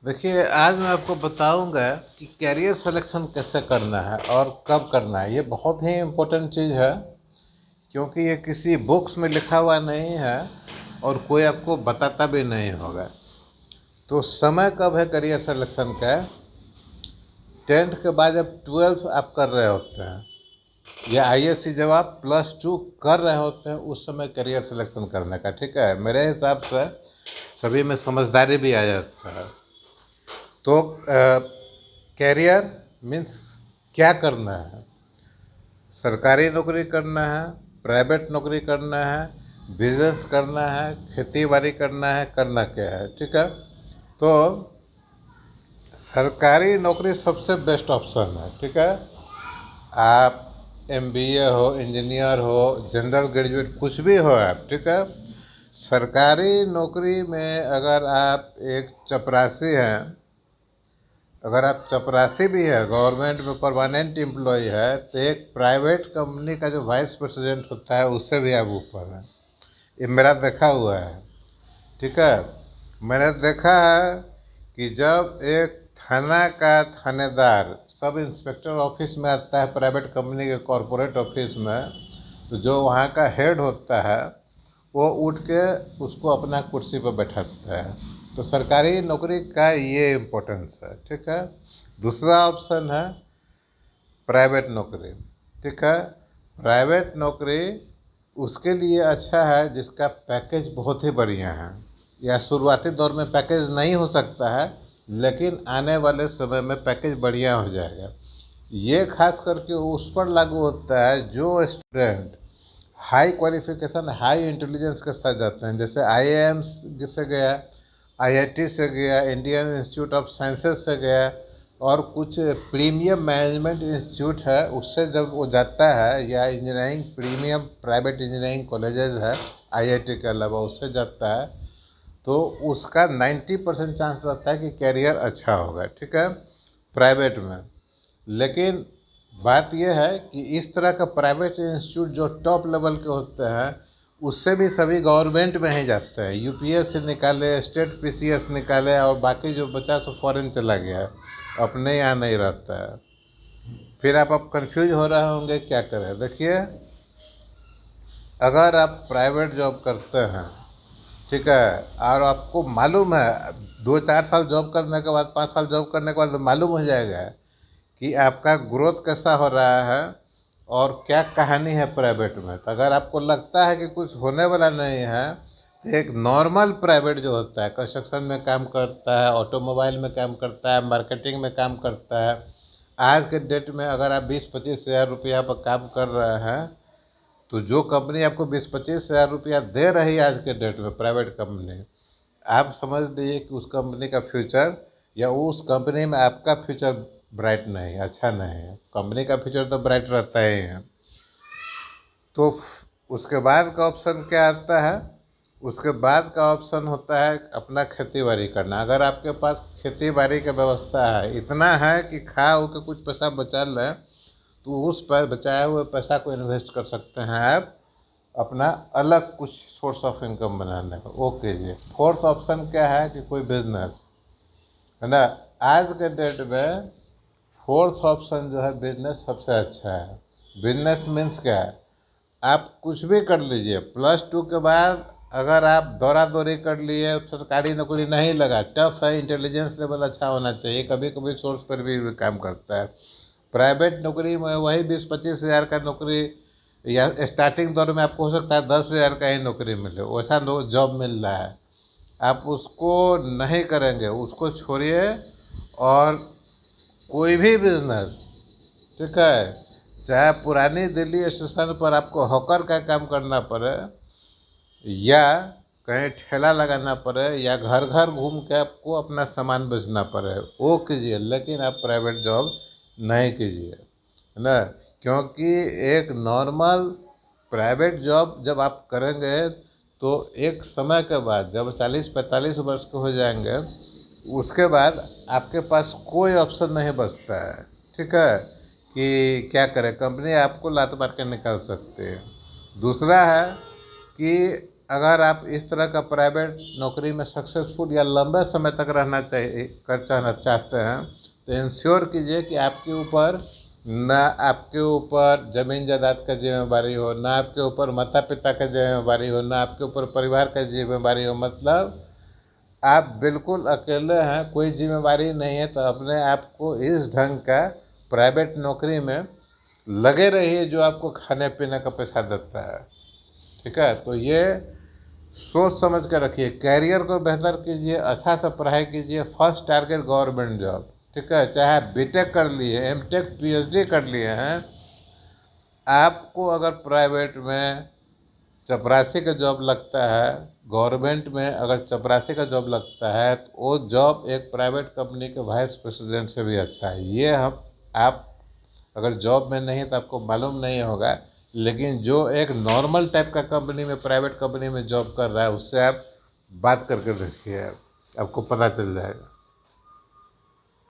देखिए, आज मैं आपको बताऊँगा कि करियर सिलेक्शन कैसे करना है और कब करना है। ये बहुत ही इम्पोर्टेंट चीज़ है, क्योंकि ये किसी बुक्स में लिखा हुआ नहीं है और कोई आपको बताता भी नहीं होगा। तो समय कब है करियर सिलेक्शन का? 10th के बाद जब 12th आप कर रहे होते हैं या आईएससी जब आप +2 कर रहे होते हैं, उस समय करियर सिलेक्शन करने का, ठीक है? मेरे हिसाब से सभी में समझदारी भी आ जाता है। तो कैरियर मीन्स क्या करना है? सरकारी नौकरी करना है, प्राइवेट नौकरी करना है, बिजनेस करना है, खेती बाड़ी करना है, करना क्या है, ठीक है? तो सरकारी नौकरी सबसे बेस्ट ऑप्शन है, ठीक है? आप एमबीए हो, इंजीनियर हो, जनरल ग्रेजुएट कुछ भी हो आप, ठीक है? सरकारी नौकरी में अगर आप एक चपरासी हैं, अगर आप चपरासी भी है, गवर्नमेंट में परमानेंट एम्प्लॉय है, तो एक प्राइवेट कंपनी का जो वाइस प्रेसिडेंट होता है उससे भी आप ऊपर हैं। ये मेरा देखा हुआ है, ठीक है? मैंने देखा है कि जब एक थाना का थानेदार सब इंस्पेक्टर ऑफिस में आता है, प्राइवेट कंपनी के कॉरपोरेट ऑफिस में, तो जो वहाँ का हेड होता है वो उठ के उसको अपना कुर्सी पर बैठाता है। तो सरकारी नौकरी का ये इम्पोर्टेंस है, ठीक है? दूसरा ऑप्शन है प्राइवेट नौकरी, ठीक है? प्राइवेट नौकरी उसके लिए अच्छा है जिसका पैकेज बहुत ही बढ़िया है, या शुरुआती दौर में पैकेज नहीं हो सकता है, लेकिन आने वाले समय में पैकेज बढ़िया हो जाएगा। ये खास करके उस पर लागू होता है जो student high qualification, high intelligence के साथ जाते हैं, जैसे आईआईएम से गया, आईआईटी से गया, इंडियन इंस्टीट्यूट ऑफ साइंसेज से गया, और कुछ प्रीमियम मैनेजमेंट इंस्टीट्यूट है उससे जब वो जाता है, या engineering premium private engineering colleges है आईआईटी के अलावा, उससे जाता है, तो उसका 90% चांस रहता है कि कैरियर अच्छा होगा, ठीक है, प्राइवेट में। लेकिन बात यह है कि इस तरह का प्राइवेट इंस्टीट्यूट जो टॉप लेवल के होते हैं, उससे भी सभी गवर्नमेंट में ही जाते हैं। यूपीएससी निकाले, स्टेट पीसीएस निकाले, और बाकी जो बचा सो फॉरेन चला गया, अपने यहाँ नहीं रहता है। फिर आप कंफ्यूज हो रहे होंगे क्या करें। देखिए, अगर आप प्राइवेट जॉब करते हैं, ठीक है, और आपको मालूम है 2-4 साल जॉब करने के बाद, 5 साल जॉब करने के बाद मालूम हो जाएगा कि आपका ग्रोथ कैसा हो रहा है और क्या कहानी है प्राइवेट में। तो अगर आपको लगता है कि कुछ होने वाला नहीं है, तो एक नॉर्मल प्राइवेट जो होता है, कंस्ट्रक्शन में काम करता है, ऑटोमोबाइल में काम करता है, मार्केटिंग में काम करता है, आज के डेट में अगर आप 20-25 हज़ार रुपया पर काम कर रहे हैं, तो जो कंपनी आपको 20-25 हज़ार रुपया दे रही है आज के डेट में, प्राइवेट कंपनी, आप समझ लीजिए कि उस कंपनी का फ्यूचर, या उस कंपनी में आपका फ्यूचर ब्राइट नहीं है, अच्छा नहीं है। कंपनी का फ्यूचर तो ब्राइट रहता ही है। तो उसके बाद का ऑप्शन क्या आता है? उसके बाद का ऑप्शन होता है अपना खेती बाड़ी करना। अगर आपके पास खेती बाड़ी की व्यवस्था है, इतना है कि खा हो के कुछ पैसा बचा लें, तो उस पर बचाए हुए पैसा को इन्वेस्ट कर सकते हैं आप अपना अलग कुछ सोर्स ऑफ इनकम बनाने का, वो कीजिए। फोर्थ ऑप्शन क्या है कि कोई बिजनेस, है ना? आज के डेट में फोर्थ ऑप्शन जो है बिजनेस सबसे अच्छा है। बिजनेस मीन्स क्या है? आप कुछ भी कर लीजिए, +2 के बाद अगर आप दौड़ा दौड़ी कर लिए, सरकारी नौकरी नहीं लगा, टफ है, इंटेलिजेंस लेवल अच्छा होना चाहिए, कभी कभी सोर्स पर भी काम करता है। प्राइवेट नौकरी में वही 20-25 हज़ार का नौकरी, या स्टार्टिंग दौर में आपको हो सकता है 10 हज़ार का ही नौकरी मिले, वैसा जॉब मिल रहा है, आप उसको नहीं करेंगे, उसको छोड़िए और कोई भी बिजनेस, ठीक है, चाहे पुरानी दिल्ली स्टेशन पर आपको हॉकर का काम करना पड़े, या कहीं ठेला लगाना पड़े, या घर घर घूम के आपको अपना सामान बेचना पड़े, वो कीजिए, लेकिन आप प्राइवेट जॉब नहीं कीजिए, है ना? क्योंकि एक नॉर्मल प्राइवेट जॉब जब आप करेंगे, तो एक समय के बाद जब 40-45 वर्ष के हो जाएंगे, उसके बाद आपके पास कोई ऑप्शन नहीं बचता है, ठीक है, कि क्या करें, कंपनी आपको लात मार के निकाल सकती है। दूसरा है कि अगर आप इस तरह का प्राइवेट नौकरी में सक्सेसफुल या लंबे समय तक रहना चाहिए चाहना चाहते हैं तो इंश्योर कीजिए कि आपके ऊपर ना आपके ऊपर ज़मीन जायदाद का जिम्मेवारी हो, ना आपके ऊपर माता पिता का जिम्मेवारी हो, ना आपके ऊपर परिवार का जिम्मेवारी हो। मतलब आप बिल्कुल अकेले हैं, कोई जिम्मेवारी नहीं है, तो अपने आप को इस ढंग का प्राइवेट नौकरी में लगे रहिए जो आपको खाने पीने का पैसा देता है। ठीक है, तो ये सोच समझ कर रखिए, कैरियर को बेहतर कीजिए, अच्छा से पढ़ाई कीजिए, फर्स्ट टारगेट गवर्नमेंट जॉब। ठीक है, चाहे बीटेक कर लिए, एमटेक पीएचडी कर लिए हैं, आपको अगर प्राइवेट में चपरासी का जॉब लगता है, गवर्नमेंट में अगर चपरासी का जॉब लगता है, तो वो जॉब एक प्राइवेट कंपनी के वाइस प्रेसिडेंट से भी अच्छा है। ये हम आप अगर जॉब में नहीं तो आपको मालूम नहीं होगा, लेकिन जो एक नॉर्मल टाइप का कंपनी में, प्राइवेट कंपनी में जॉब कर रहा है, उससे आप बात करके देखिए, आपको पता चल जाएगा।